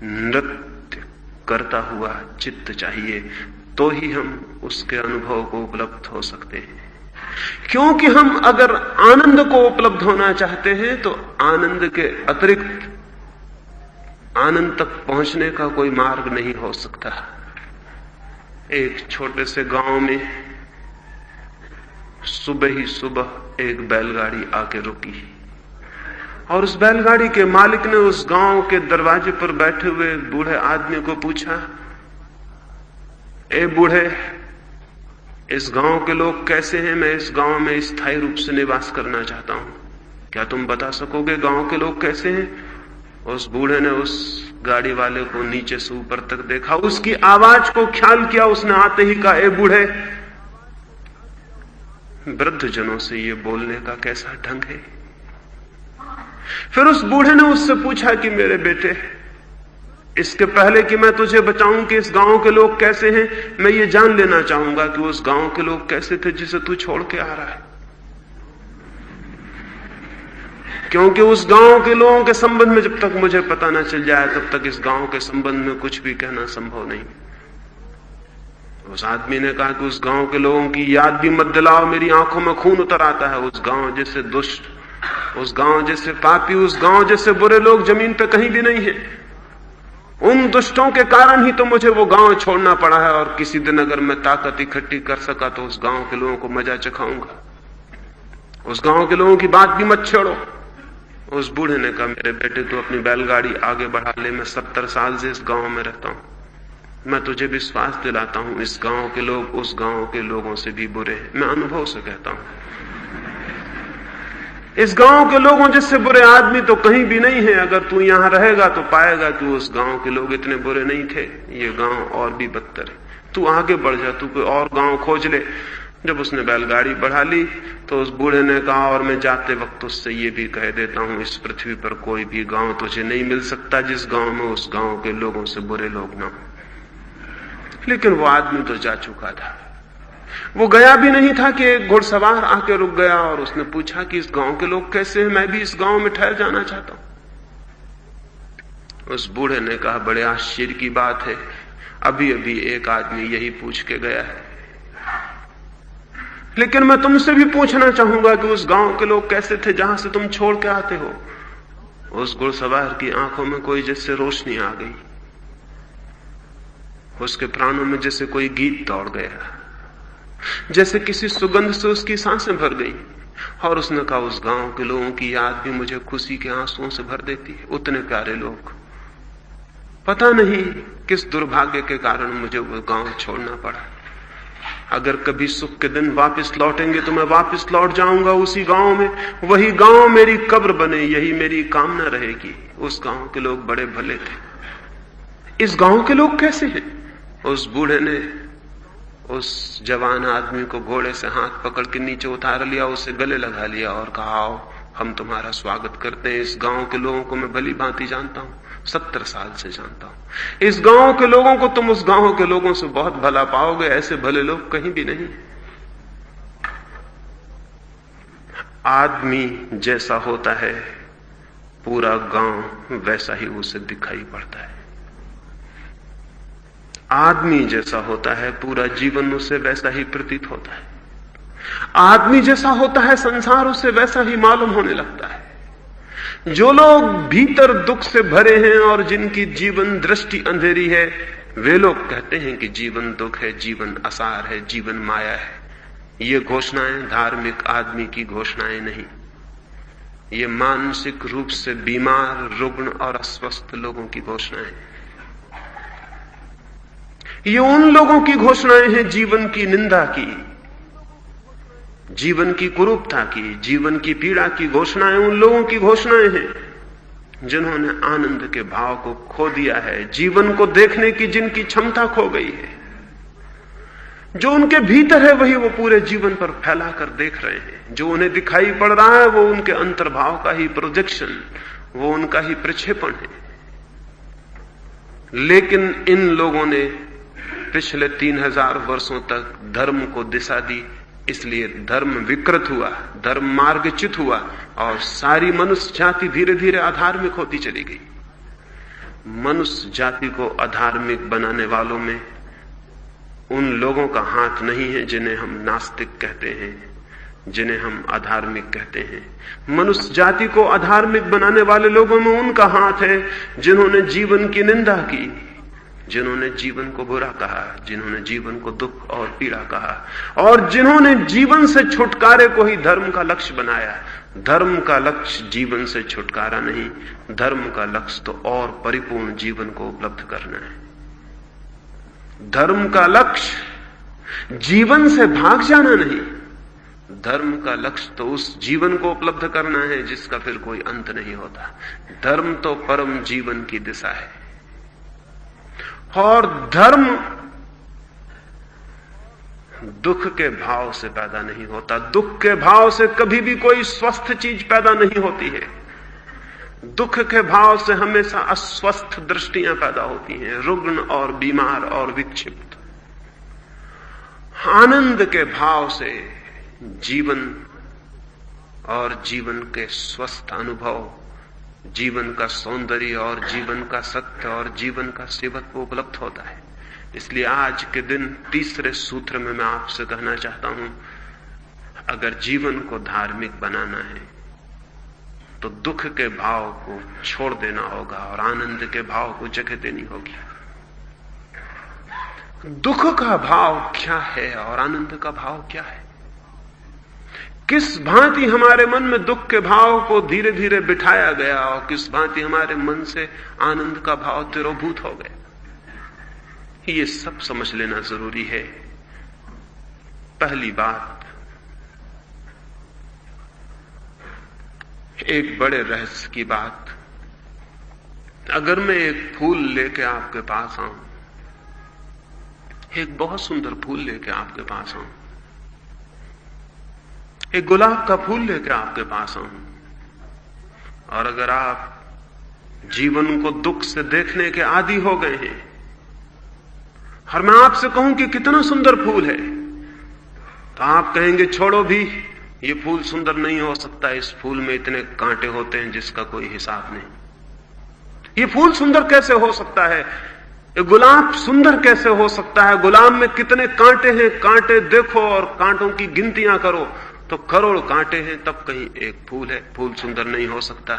नृत्य करता हुआ चित्त चाहिए, तो ही हम उसके अनुभव को उपलब्ध हो सकते हैं। क्योंकि हम अगर आनंद को उपलब्ध होना चाहते हैं तो आनंद के अतिरिक्त आनंद तक पहुंचने का कोई मार्ग नहीं हो सकता। एक छोटे से गांव में सुबह ही सुबह एक बैलगाड़ी आके रुकी और उस बैलगाड़ी के मालिक ने उस गांव के दरवाजे पर बैठे हुए बूढ़े आदमी को पूछा, ए बूढ़े, इस गांव के लोग कैसे हैं? मैं इस गांव में स्थायी रूप से निवास करना चाहता हूं, क्या तुम बता सकोगे गांव के लोग कैसे हैं? उस बूढ़े ने उस गाड़ी वाले को नीचे से ऊपर तक देखा, उसकी आवाज को ख्याल किया, उसने आते ही कहा, ए बूढ़े। वृद्ध जनों से ये बोलने का कैसा ढंग है। फिर उस बूढ़े ने उससे पूछा कि मेरे बेटे, इसके पहले कि मैं तुझे बताऊं कि इस गांव के लोग कैसे हैं, मैं ये जान लेना चाहूंगा कि उस गांव के लोग कैसे थे जिसे तू छोड़ के आ रहा है। क्योंकि उस गांव के लोगों के संबंध में जब तक मुझे पता ना चल जाए तब तक इस गांव के संबंध में कुछ भी कहना संभव नहीं। उस आदमी ने कहा कि उस गांव के लोगों की याद भी मत दिलाओ, मेरी आंखों में खून उतर आता है। उस गांव जैसे दुष्ट, उस गांव जैसे पापी, उस गांव जैसे बुरे लोग जमीन पे कहीं भी नहीं है। उन दुष्टों के कारण ही तो मुझे वो गांव छोड़ना पड़ा है, और किसी दिन अगर मैं ताकत इकट्ठी कर सका तो उस गांव के लोगों को मजा चखाऊंगा। उस गांव के लोगों की बात भी मत छेड़ो। उस बूढ़े ने कहा, मेरे बेटे तू अपनी बैलगाड़ी आगे बढ़ा ले, मैं 70 साल से इस गांव में रहता हूं, मैं तुझे विश्वास दिलाता हूं इस गांव के लोग उस गांव के लोगों से भी बुरे हैं। मैं अनुभव से कहता हूं, इस गांव के लोगों जैसे बुरे आदमी तो कहीं भी नहीं है। अगर तू यहां रहेगा तो पाएगा कि उस गांव के लोग इतने बुरे नहीं थे, ये गांव और भी बदतर है। तू आगे बढ़ जा, तू कोई और गांव खोज ले। जब उसने बैलगाड़ी बढ़ा ली तो उस बूढ़े ने कहा, और मैं जाते वक्त उससे ये भी कह देता हूं, इस पृथ्वी पर कोई भी गांव तुझे नहीं मिल सकता जिस गांव में उस गांव के लोगों से बुरे लोग ना हो। लेकिन वो आदमी तो जा चुका था। वो गया भी नहीं था कि एक घुड़सवार आके रुक गया और उसने पूछा कि इस गांव के लोग कैसे हैं, मैं भी इस गांव में ठहर जाना चाहता हूं। उस बूढ़े ने कहा, बड़े आश्चर्य की बात है, अभी अभी एक आदमी यही पूछ के गया है, लेकिन मैं तुमसे भी पूछना चाहूंगा कि उस गांव के लोग कैसे थे जहां से तुम छोड़ के आते हो। उस घुड़सवार की आंखों में कोई जैसे रोशनी आ गई, उसके प्राणों में जैसे कोई गीत दौड़ गया, जैसे किसी सुगंध से उसकी सांसें भर गई। और उसने कहा, उस गांव के लोगों की याद भी मुझे खुशी के आंसुओं से भर देती है। उतने प्यारे लोग, पता नहीं किस दुर्भाग्य के कारण मुझे वो गांव छोड़ना पड़ा। अगर कभी सुख के दिन वापस लौटेंगे तो मैं वापस लौट जाऊंगा उसी गांव में, वही गांव मेरी कब्र बने, यही मेरी कामना रहेगी। उस गांव के लोग बड़े भले थे। इस गांव के लोग कैसे हैं? उस बूढ़े ने उस जवान आदमी को घोड़े से हाथ पकड़ के नीचे उतार लिया, उसे गले लगा लिया और कहा, आओ हम तुम्हारा स्वागत करते हैं। इस गांव के लोगों को मैं भली भांति जानता हूं, 70 साल से जानता हूं। इस गांव के लोगों को तुम उस गांव के लोगों से बहुत भला पाओगे, ऐसे भले लोग कहीं भी नहीं। आदमी जैसा होता है पूरा गांव वैसा ही उसे दिखाई पड़ता है। आदमी जैसा होता है पूरा जीवन उसे वैसा ही प्रतीत होता है। आदमी जैसा होता है संसार उसे वैसा ही मालूम होने लगता है। जो लोग भीतर दुख से भरे हैं और जिनकी जीवन दृष्टि अंधेरी है, वे लोग कहते हैं कि जीवन दुख है, जीवन असार है, जीवन माया है। ये घोषणाएं धार्मिक आदमी की घोषणाएं नहीं, ये मानसिक रूप से बीमार, रुग्ण और अस्वस्थ लोगों की घोषणाएं। ये उन लोगों की घोषणाएं हैं जीवन की निंदा की, जीवन की कुरूपता की, जीवन की पीड़ा की घोषणाएं उन लोगों की घोषणाएं हैं जिन्होंने आनंद के भाव को खो दिया है, जीवन को देखने की जिनकी क्षमता खो गई है। जो उनके भीतर है वही वो पूरे जीवन पर फैला कर देख रहे हैं। जो उन्हें दिखाई पड़ रहा है वो उनके अंतर्भाव का ही प्रोजेक्शन, वो उनका ही प्रक्षेपण है। लेकिन इन लोगों ने पिछले 3000 वर्षों तक धर्म को दिशा दी, इसलिए धर्म विकृत हुआ, धर्म मार्गच्युत हुआ और सारी मनुष्य जाति धीरे धीरे अधार्मिक होती चली गई। मनुष्य जाति को अधार्मिक बनाने वालों में उन लोगों का हाथ नहीं है जिन्हें हम नास्तिक कहते हैं, जिन्हें हम अधार्मिक कहते हैं। मनुष्य जाति को अधार्मिक बनाने वाले लोगों में उनका हाथ है जिन्होंने जीवन की निंदा की, जिन्होंने जीवन को बुरा कहा, जिन्होंने जीवन को दुख और पीड़ा कहा, और जिन्होंने जीवन से छुटकारे को ही धर्म का लक्ष्य बनाया। धर्म का लक्ष्य जीवन से छुटकारा नहीं, धर्म का लक्ष्य तो और परिपूर्ण जीवन को उपलब्ध करना है। धर्म का लक्ष्य जीवन से भाग जाना नहीं, धर्म का लक्ष्य तो उस जीवन को उपलब्ध करना है जिसका फिर कोई अंत नहीं होता। धर्म तो परम जीवन की दिशा है, और धर्म दुख के भाव से पैदा नहीं होता। दुख के भाव से कभी भी कोई स्वस्थ चीज पैदा नहीं होती है। दुख के भाव से हमेशा अस्वस्थ दृष्टियां पैदा होती हैं, रुग्ण और बीमार और विक्षिप्त। आनंद के भाव से जीवन और जीवन के स्वस्थ अनुभव, जीवन का सौंदर्य और जीवन का सत्य और जीवन का सेवत्व उपलब्ध होता है। इसलिए आज के दिन तीसरे सूत्र में मैं आपसे कहना चाहता हूं, अगर जीवन को धार्मिक बनाना है तो दुख के भाव को छोड़ देना होगा और आनंद के भाव को जगह देनी होगी। दुख का भाव क्या है और आनंद का भाव क्या है? किस भांति हमारे मन में दुख के भाव को धीरे धीरे बिठाया गया और किस भांति हमारे मन से आनंद का भाव तिरोभूत हो गया, ये सब समझ लेना जरूरी है। पहली बात, एक बड़े रहस्य की बात, अगर मैं एक फूल लेके आपके पास आऊं, एक बहुत सुंदर फूल लेके आपके पास आऊं, एक गुलाब का फूल लेके आपके पास आऊं, और अगर आप जीवन को दुख से देखने के आदी हो गए हैं और मैं आपसे कहूं कि कितना सुंदर फूल है, तो आप कहेंगे छोड़ो भी, ये फूल सुंदर नहीं हो सकता, इस फूल में इतने कांटे होते हैं जिसका कोई हिसाब नहीं। ये फूल सुंदर कैसे हो सकता है? ये गुलाब सुंदर कैसे हो सकता है? गुलाब में कितने कांटे हैं, कांटे देखो और कांटों की गिनतियां करो तो करोड़ कांटे हैं, तब कहीं एक फूल है। फूल सुंदर नहीं हो सकता।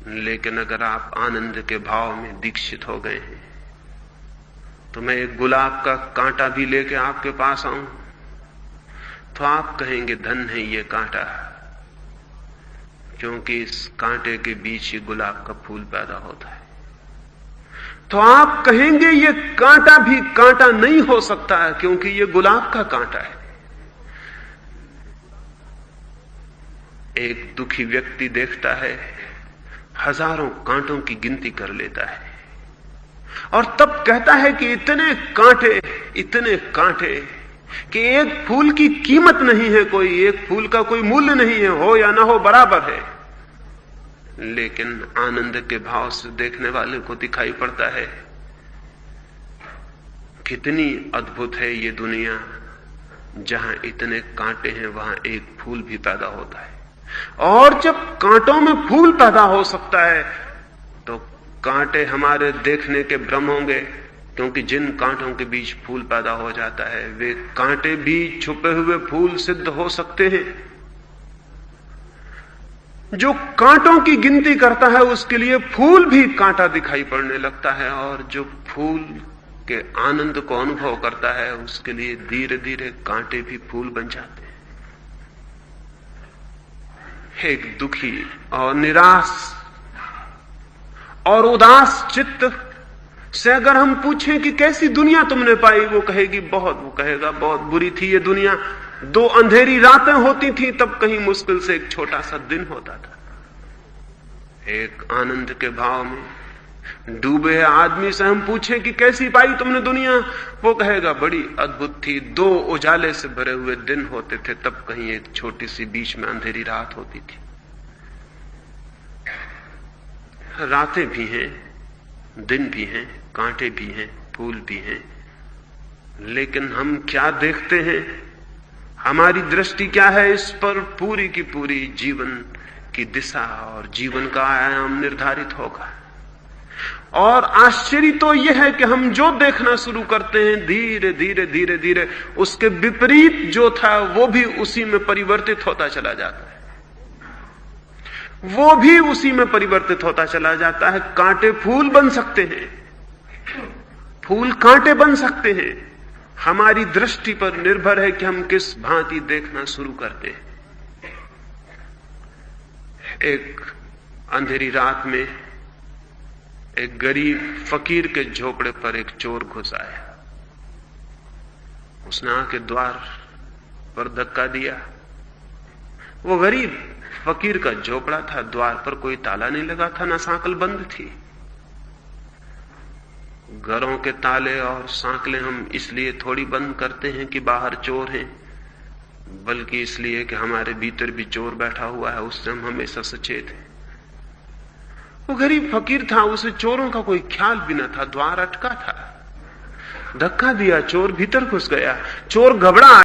लेकिन अगर आप आनंद के भाव में दीक्षित हो गए हैं तो मैं एक गुलाब का कांटा भी लेके आपके पास आऊं तो आप कहेंगे धन है ये कांटा, क्योंकि इस कांटे के बीच ही गुलाब का फूल पैदा होता है। तो आप कहेंगे ये कांटा भी कांटा नहीं हो सकता है, क्योंकि ये गुलाब का कांटा है। एक दुखी व्यक्ति देखता है, हजारों कांटों की गिनती कर लेता है और तब कहता है कि इतने कांटे कि एक फूल की कीमत नहीं है, कोई एक फूल का कोई मूल्य नहीं है, हो या ना हो बराबर है। लेकिन आनंद के भाव से देखने वाले को दिखाई पड़ता है कितनी अद्भुत है ये दुनिया, जहां इतने कांटे हैं वहां एक फूल भी पैदा होता है। और जब कांटों में फूल पैदा हो सकता है तो कांटे हमारे देखने के भ्रम होंगे, क्योंकि जिन कांटों के बीच फूल पैदा हो जाता है वे कांटे भी छुपे हुए फूल सिद्ध हो सकते हैं। जो कांटों की गिनती करता है उसके लिए फूल भी कांटा दिखाई पड़ने लगता है, और जो फूल के आनंद को अनुभव करता है उसके लिए धीरे धीरे कांटे भी फूल बन जाते हैं। एक दुखी और निराश और उदास चित्त से अगर हम पूछें कि कैसी दुनिया तुमने पाई, वो कहेगा बहुत बुरी थी ये दुनिया। 2 अंधेरी रातें होती थी तब कहीं मुश्किल से एक छोटा सा दिन होता था। एक आनंद के भाव में डूबे आदमी से हम पूछें कि कैसी पाई तुमने दुनिया, वो कहेगा बड़ी अद्भुत थी। 2 उजाले से भरे हुए दिन होते थे तब कहीं एक छोटी सी बीच में अंधेरी रात होती थी। रातें भी हैं, दिन भी हैं, कांटे भी हैं, फूल भी हैं, लेकिन हम क्या देखते हैं, हमारी दृष्टि क्या है, इस पर पूरी की पूरी जीवन की दिशा और जीवन का आयाम निर्धारित होगा। और आश्चर्य तो यह है कि हम जो देखना शुरू करते हैं धीरे धीरे धीरे धीरे उसके विपरीत जो था वो भी उसी में परिवर्तित होता चला जाता है, वो भी उसी में परिवर्तित होता चला जाता है। कांटे फूल बन सकते हैं, फूल कांटे बन सकते हैं। हमारी दृष्टि पर निर्भर है कि हम किस भांति देखना शुरू करते हैं। एक अंधेरी रात में एक गरीब फकीर के झोपड़े पर एक चोर घुस आया। उसने आके द्वार पर धक्का दिया। वो गरीब फकीर का झोपड़ा था, द्वार पर कोई ताला नहीं लगा था, ना सांकल बंद थी। घरों के ताले और सांकलें हम इसलिए थोड़ी बंद करते हैं कि बाहर चोर हैं, बल्कि इसलिए कि हमारे भीतर भी चोर बैठा हुआ है, उससे हम हमेशा सचेत हैं। वो गरीब फकीर था, उसे चोरों का कोई ख्याल भी न था, द्वार अटका था। धक्का दिया, चोर भीतर घुस गया। चोर घबरा